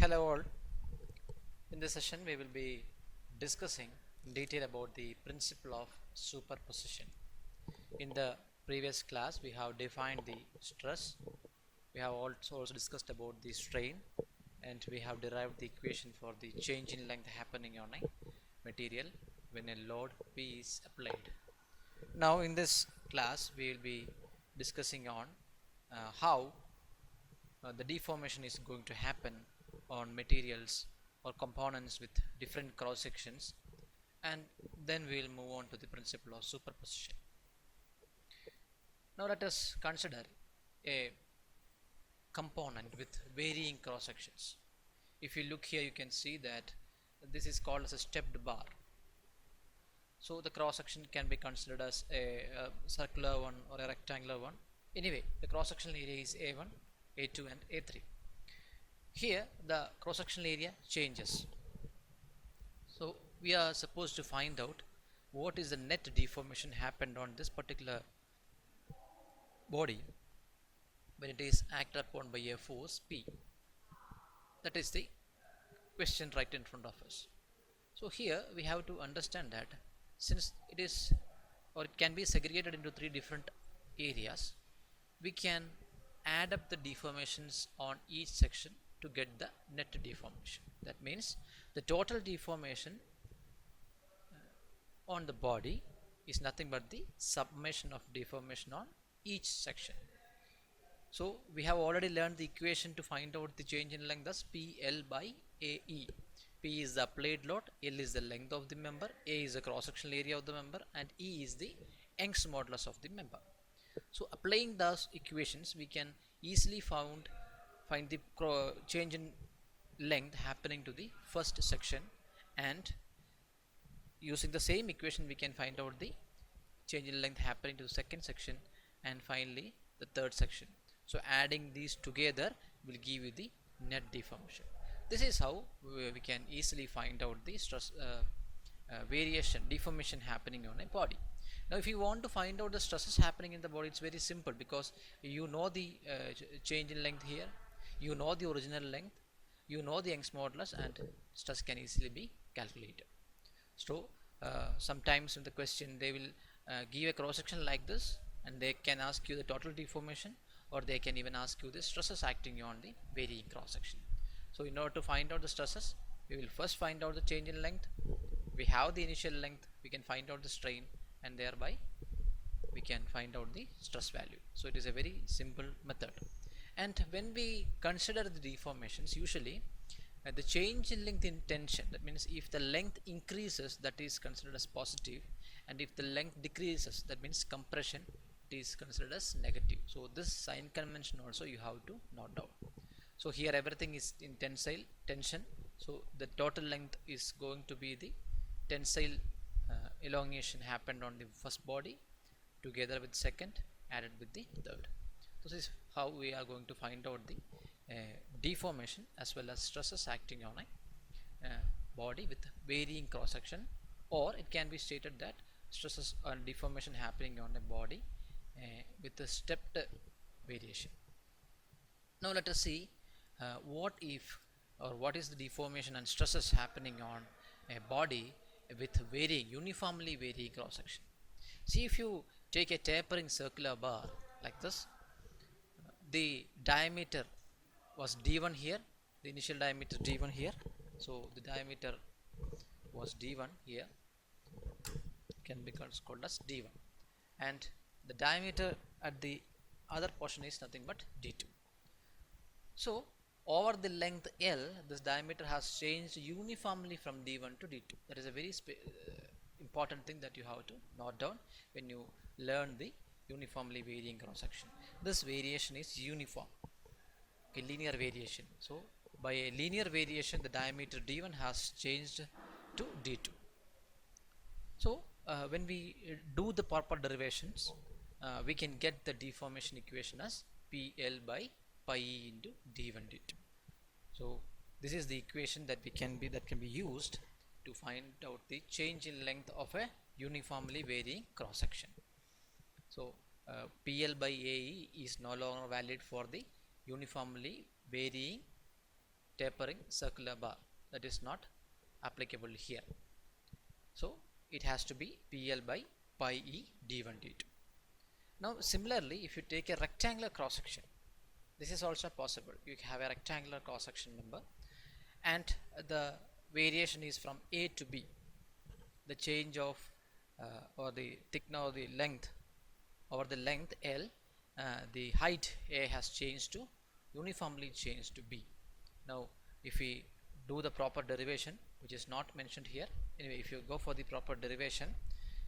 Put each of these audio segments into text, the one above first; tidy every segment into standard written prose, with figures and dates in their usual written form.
Hello all. In this session we will be discussing in detail about the principle of superposition. In the previous class we have defined the stress, we have also discussed about the strain, and we have derived the equation for the change in length happening on a material when a load P is applied. Now in this class we will be discussing on how the deformation is going to happen on materials or components with different cross sections, and then we will move on to the principle of superposition. Now let us consider a component with varying cross sections. If you look here, you can see that this is called as a stepped bar. So the cross section can be considered as a circular one or a rectangular one. Anyway, the cross sectional area is A1, A2 and A3. Here the cross sectional area changes. So we are supposed to find out what is the net deformation happened on this particular body when it is acted upon by a force P. That is the question right in front of us. So here we have to understand that since it is, or it can be segregated into three different areas, we can add up the deformations on each section to get the net deformation. That means the total deformation on the body is nothing but the summation of deformation on each section. So we have already learned the equation to find out the change in length as PL by AE. P is the applied load, L is the length of the member, A is the cross sectional area of the member, and E is the Young's modulus of the member. So applying those equations, we can easily find the change in length happening to the first section, and using the same equation we can find out the change in length happening to the second section, and finally the third section. So adding these together will give you the net deformation. This is how we can easily find out the stress variation, deformation happening on a body. Now if you want to find out the stresses happening in the body, it's very simple, because you know the change in length here, you know the original length, you know the Young's modulus, and stress can easily be calculated. So sometimes in the question they will give a cross section like this, and they can ask you the total deformation, or they can even ask you the stresses acting on the varying cross section. So in order to find out the stresses, we will first find out the change in length. We have the initial length, we can find out the strain, and thereby we can find out the stress value. So it is a very simple method. And when we consider the deformations, usually the change in length in tension, that means if the length increases, that is considered as positive, and if the length decreases, that means compression, it is considered as negative. So this sign convention also you have to note down. So here everything is in tensile tension, so the total length is going to be the tensile elongation happened on the first body together with second added with the third. This is how we are going to find out the deformation as well as stresses acting on a body with varying cross section, or it can be stated that stresses and deformation happening on a body with a stepped variation. Now let us see what if, or what is the deformation and stresses happening on a body with varying, uniformly varying cross section. See, if you take a tapering circular bar like this, the diameter was d1 here, the initial diameter d1 here, so the diameter was d1 here, can be called as d1, and the diameter at the other portion is nothing but d2. So over the length L, this diameter has changed uniformly from d1 to d2. That is a very important thing that you have to note down when you learn the uniformly varying cross section. This variation is uniform, a linear variation. So by a linear variation, the diameter d1 has changed to d2. So when we do the proper derivations, we can get the deformation equation as PL by pi e into d1 d2. So this is the equation that can be used to find out the change in length of a uniformly varying cross section. So PL by AE is no longer valid for the uniformly varying tapering circular bar. That is not applicable here. So it has to be PL by pi E d1 d2. Now similarly, if you take a rectangular cross section, this is also possible. You have a rectangular cross section number and the variation is from A to B. The change of or the thickness or the length over the length L, the height A has changed to uniformly changed to B. Now if we do the proper derivation, which is not mentioned here, anyway, if you go for the proper derivation,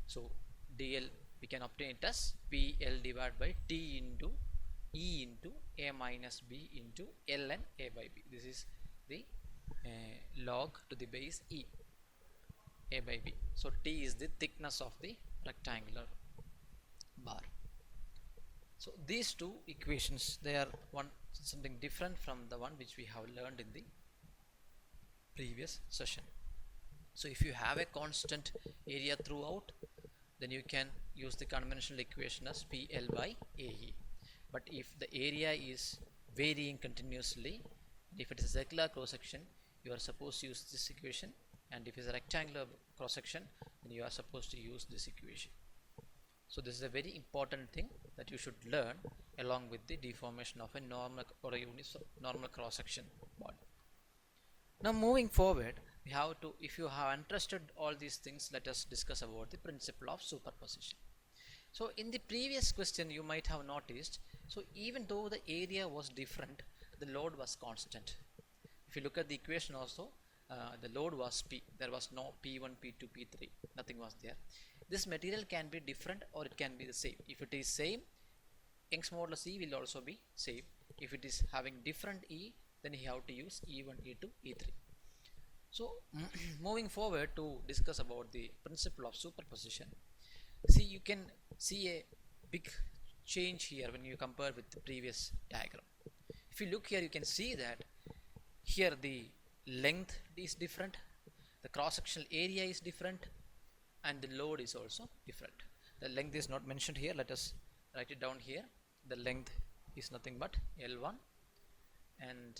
so dl we can obtain it as PL divided by T into E into A minus B into ln A by B. This is the log to the base E, A by B. So T is the thickness of the rectangular bar. So these two equations, they are something different from the one which we have learned in the previous session. So if you have a constant area throughout, then you can use the conventional equation as PL by AE. But if the area is varying continuously, if it is a circular cross section, you are supposed to use this equation, and if it is a rectangular cross section, then you are supposed to use this equation. So this is a very important thing that you should learn along with the deformation of a normal or a normal cross section body. Now moving forward, we have to, if you have interested all these things, let us discuss about the principle of superposition. So in the previous question you might have noticed, so even though the area was different, the load was constant. If you look at the equation also, the load was P, there was no P1, P2, P3, nothing was there. This material can be different or it can be the same. If it is same, Young's modulus E will also be same. If it is having different E, then you have to use E1, E2, E3. So moving forward to discuss about the principle of superposition, see, you can see a big change here when you compare with the previous diagram. If you look here, you can see that here the length is different, the cross-sectional area is different, and the load is also different. The length is not mentioned here, let us write it down here. The length is nothing but L1, and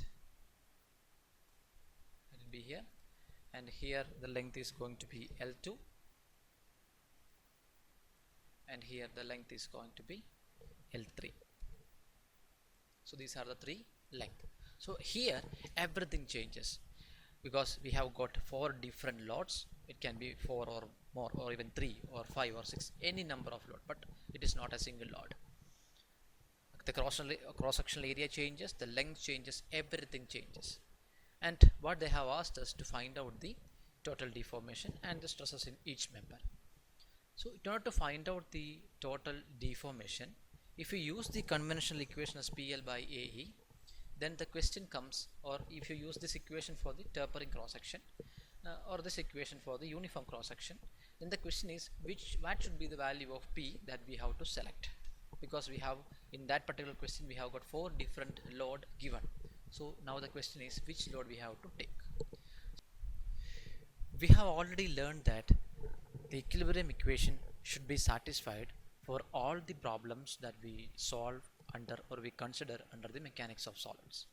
it will be here, and here the length is going to be L2, and here the length is going to be L3. So these are the three lengths. So here everything changes because we have got 4 different loads. It can be 4 or more, or even 3 or 5 or 6, any number of load, but it is not a single load. The cross-sectional area changes, the length changes, everything changes. And what they have asked us to find out the total deformation and the stresses in each member. So in order to find out the total deformation, if you use the conventional equation as PL by AE, then the question comes, or if you use this equation for the tapering cross section or this equation for the uniform cross section, then the question is what should be the value of P that we have to select, because we have in that particular question we have got 4 different load given. So now the question is which load we have to take. We have already learned that the equilibrium equation should be satisfied for all the problems that we solve under or we consider under the mechanics of solids.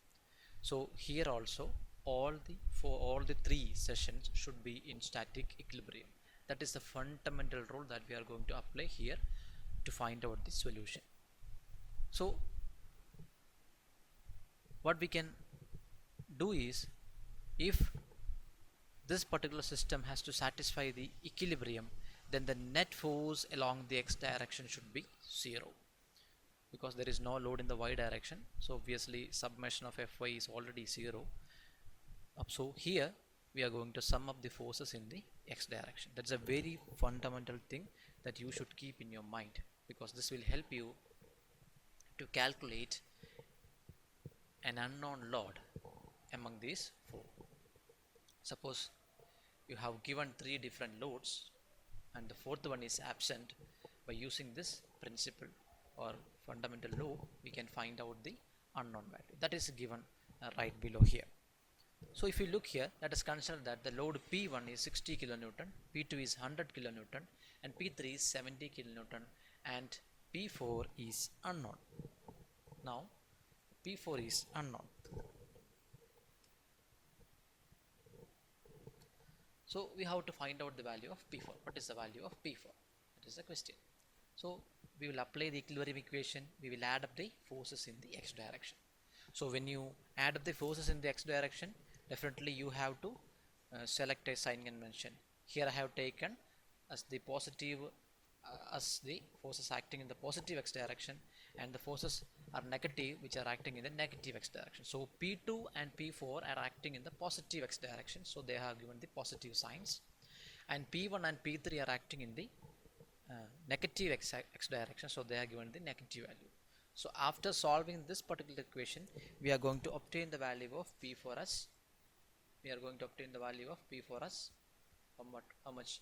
So here also all the 3 sessions should be in static equilibrium. That is the fundamental rule that we are going to apply here to find out the solution. So what we can do is, if this particular system has to satisfy the equilibrium, then the net force along the x direction should be 0, because there is no load in the y direction. So obviously summation of Fy is already 0. So here we are going to sum up the forces in the x direction. That's a very fundamental thing that you should keep in your mind, because this will help you to calculate an unknown load among these 4. Suppose you have given 3 different loads and the 4th one is absent. By using this principle or fundamental law, we can find out the unknown value that is given right below here. So if you look here, let us consider that the load P1 is 60 kilonewton, P2 is 100 kilonewton, and P3 is 70 kilonewton, and P4 is unknown. Now P4 is unknown. So we have to find out the value of P4. What is the value of P4? That is the question. So we will apply the equilibrium equation. We will add up the forces in the x direction. So when you add up the forces in the x direction, definitely you have to select a sign convention. Here I have taken as the positive, as the forces acting in the positive x direction, and the forces are negative which are acting in the negative x direction. So P2 and P4 are acting in the positive x direction, so they have given the positive signs, and P1 and P3 are acting in the negative x direction, so they are given the negative value. So after solving this particular equation, we are going to obtain the value of P4 as, we are going to obtain the value of P4 as how much?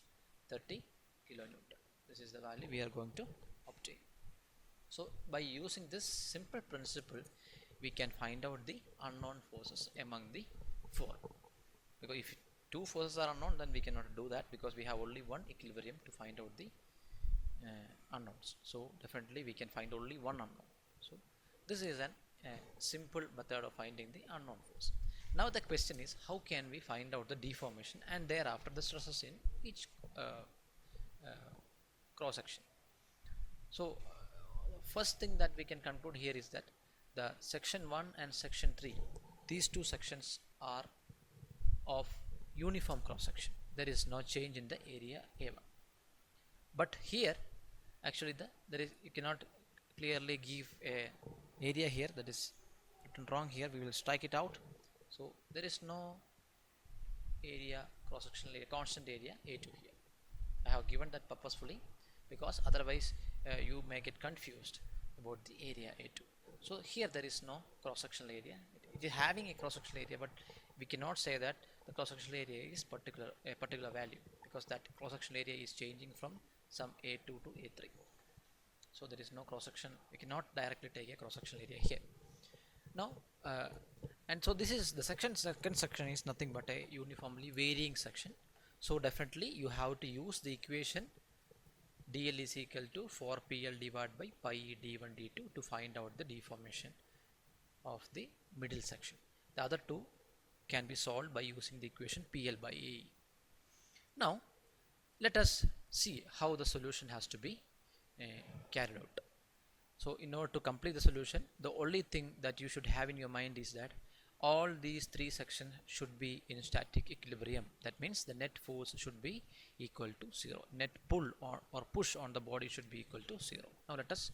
30 kilonewton. This is the value we are going to obtain. So by using this simple principle, we can find out the unknown forces among the four. Because if two forces are unknown, then we cannot do that, because we have only one equilibrium to find out the unknowns. So definitely we can find only one unknown. So this is a simple method of finding the unknown force. Now the question is, how can we find out the deformation and thereafter the stresses in each cross section? So first thing that we can conclude here is that the section 1 and section 3, these two sections are of uniform cross section. There is no change in the area A1. But here actually there is, you cannot clearly give a area here, that is written wrong here. We will strike it out. So there is no area, cross sectional area, constant area A2 here. I have given that purposefully, because otherwise you may get confused about the area A2. So here there is no cross sectional area. It is having a cross sectional area, but we cannot say that the cross sectional area is a particular value, because that cross sectional area is changing from some A2 to A3. So there is no cross section. We cannot directly take a cross sectional area here. Now and so this is the second section is nothing but a uniformly varying section. So definitely you have to use the equation dl is equal to 4pl divided by pi d1 d2 to find out the deformation of the middle section. The other two can be solved by using the equation pl by ae. Now let us see how the solution has to be carried out. So in order to complete the solution, the only thing that you should have in your mind is that all these three sections should be in static equilibrium. That means the net force should be equal to 0. Net pull or push on the body should be equal to 0. Now let us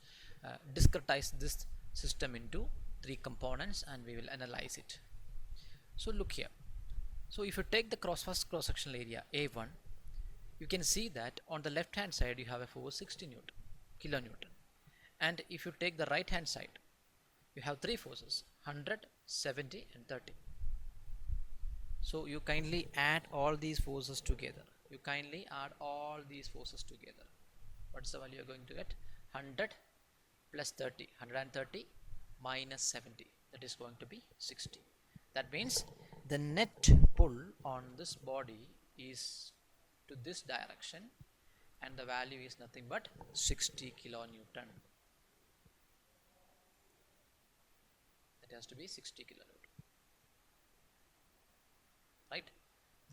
discretize this system into three components and we will analyze it. So look here. So if you take the first cross sectional area A1, you can see that on the left hand side you have a force 60 kilonewton. And if you take the right hand side, you have three forces, 100, 70 and 30. So you kindly add all these forces together. What's the value you're going to get? 100 plus 30, 130 minus 70, that is going to be 60. That means the net pull on this body is to this direction, and the value is nothing but 60 kilonewton. That has to be 60 kilonewton, right?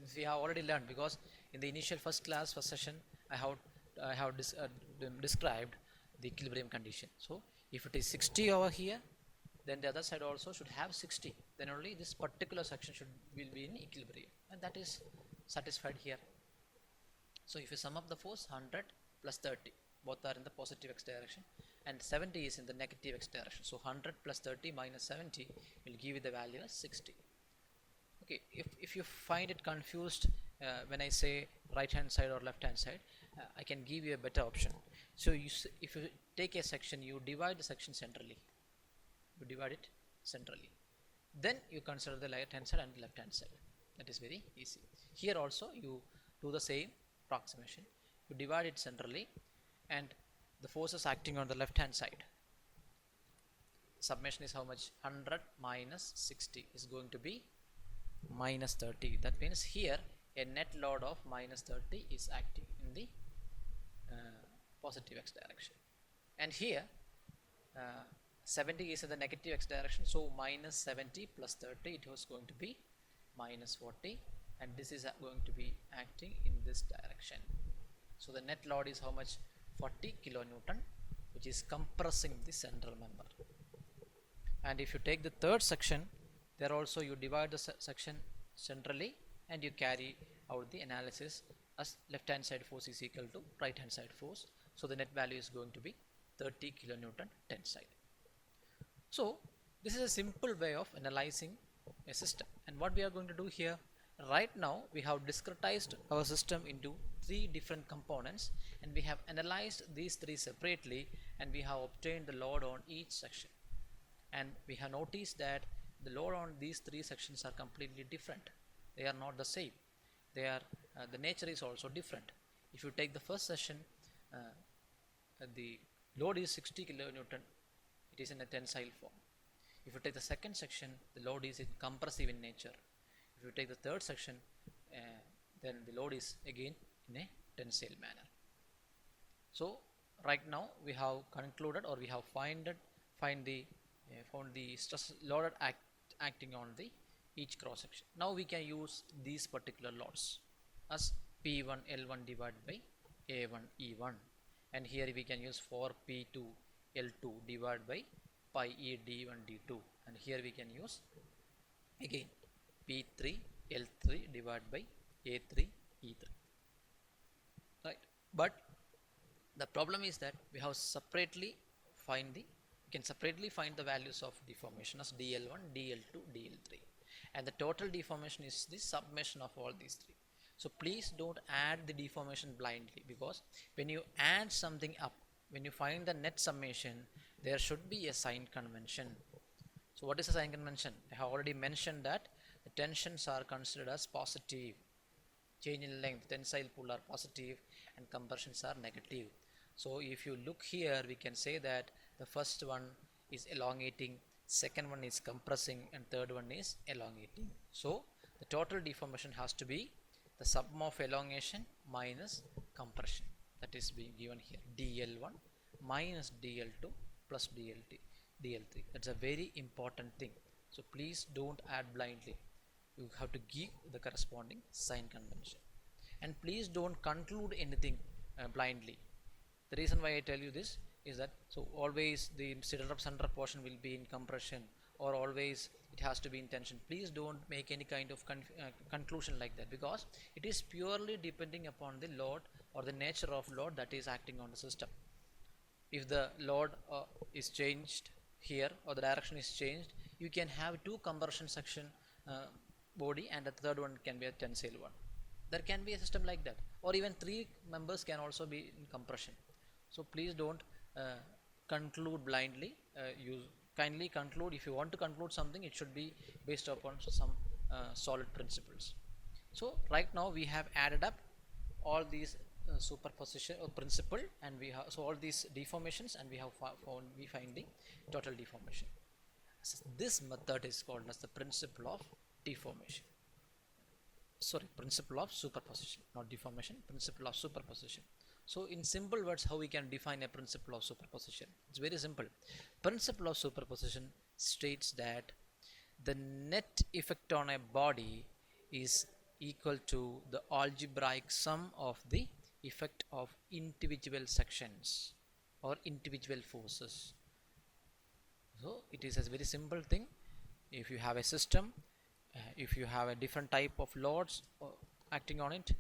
This we have already learned, because in the initial first session I have described the equilibrium condition. So if it is 60 over here, then the other side also should have 60. Then only this particular section will be in equilibrium, and that is satisfied here. So if you sum up the force, 100 plus 30, both are in the positive x direction, and 70 is in the negative x direction. So 100 plus 30 minus 70 will give you the value as 60. Okay, if you find it confused when I say right hand side or left hand side, I can give you a better option. So if you take a section, you divide the section centrally. Then you consider the right hand side and the left hand side. That is very easy. Here also you do the same approximation. You divide it centrally, and the forces acting on the left hand side, summation is how much? 100 minus 60 is going to be minus 30. That means here a net load of minus 30 is acting in the positive x direction, and here 70 is in the negative x direction. So minus 70 plus 30, it was going to be minus 40, and this is going to be acting in this direction. So the net load is how much? 40 kilonewton, which is compressing the central member. And if you take the third section, there also you divide the section centrally and you carry out the analysis as left hand side force is equal to right hand side force. So the net value is going to be 30 kilonewton tensile. So this is a simple way of analyzing a system. And what we are going to do here, right now we have discretized our system into 3 different components, and we have analyzed these 3 separately, and we have obtained the load on each section. And we have noticed that the load on these 3 sections are completely different. They are not the same. They are the nature is also different. If you take the first section, the load is 60 kilonewton. It is in a tensile form. If you take the second section, the load is compressive in nature. If you take the third section, then the load is again in a tensile manner. So right now we have concluded, or we have found the stress loaded acting on the each cross section. Now we can use these particular loads as P1 L1 divided by A1 E1, and here we can use 4P2 L2 divided by pi E D1 D2, and here we can use again P3 L3 divided by A3 E3, right? But the problem is that we have can separately find the values of deformation as DL1, DL2, DL3, and the total deformation is the summation of all these 3. So please don't add the deformation blindly, because when you add something up, when you find the net summation, there should be a sign convention. So what is a sign convention? I have already mentioned that the tensions are considered as positive. Change in length, tensile pull are positive and compressions are negative. So if you look here, we can say that the first one is elongating, second one is compressing, and third one is elongating. So the total deformation has to be the sum of elongation minus compression. That is being given here, DL1 minus DL2 plus DL3. That's a very important thing. So please don't add blindly. You have to give the corresponding sign convention. And please don't conclude anything blindly. The reason why I tell you this is that, so always the center portion will be in compression, or always it has to be in tension. Please don't make any kind of conclusion like that, because it is purely depending upon the load or the nature of load that is acting on the system. If the load is changed here, or the direction is changed, you can have 2 compression section body, and the third one can be a tensile one. There can be a system like that, or even 3 members can also be in compression. So please don't conclude blindly. You kindly conclude. If you want to conclude something, it should be based upon some solid principles. So right now we have added up all these superposition or principle, and we have so all these deformations, and we have find the total deformation. So this method is called as the principle of deformation. Principle of superposition, not deformation, principle of superposition. So in simple words, how we can define a principle of superposition? It's very simple. Principle of superposition states that the net effect on a body is equal to the algebraic sum of the effect of individual sections or individual forces. So it is a very simple thing. If you have a system, if you have a different type of loads acting on it,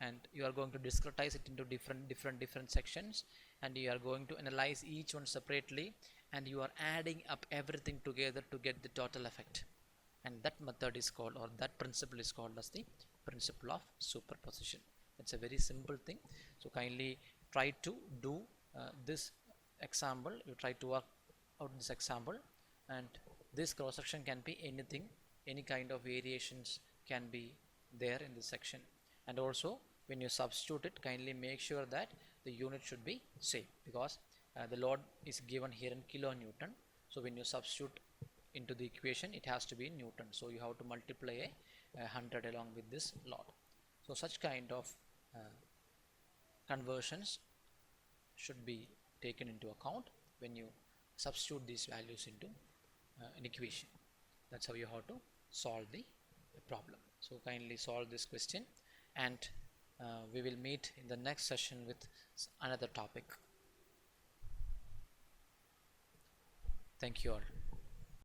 and you are going to discretize it into different sections, and you are going to analyze each one separately, and you are adding up everything together to get the total effect, and that method is called, or that principle is called as the principle of superposition. It's a very simple thing. So kindly try to do this example. You try to work out this example, and this cross section can be anything, any kind of variations can be there in this section. And also when you substitute it, kindly make sure that the unit should be same, because the load is given here in kilonewton. So when you substitute into the equation, it has to be in newton, so you have to multiply 100 along with this load. So such kind of conversions should be taken into account when you substitute these values into an equation. That's how you have to solve the a problem. So kindly solve this question, and we will meet in the next session with another topic. Thank you all.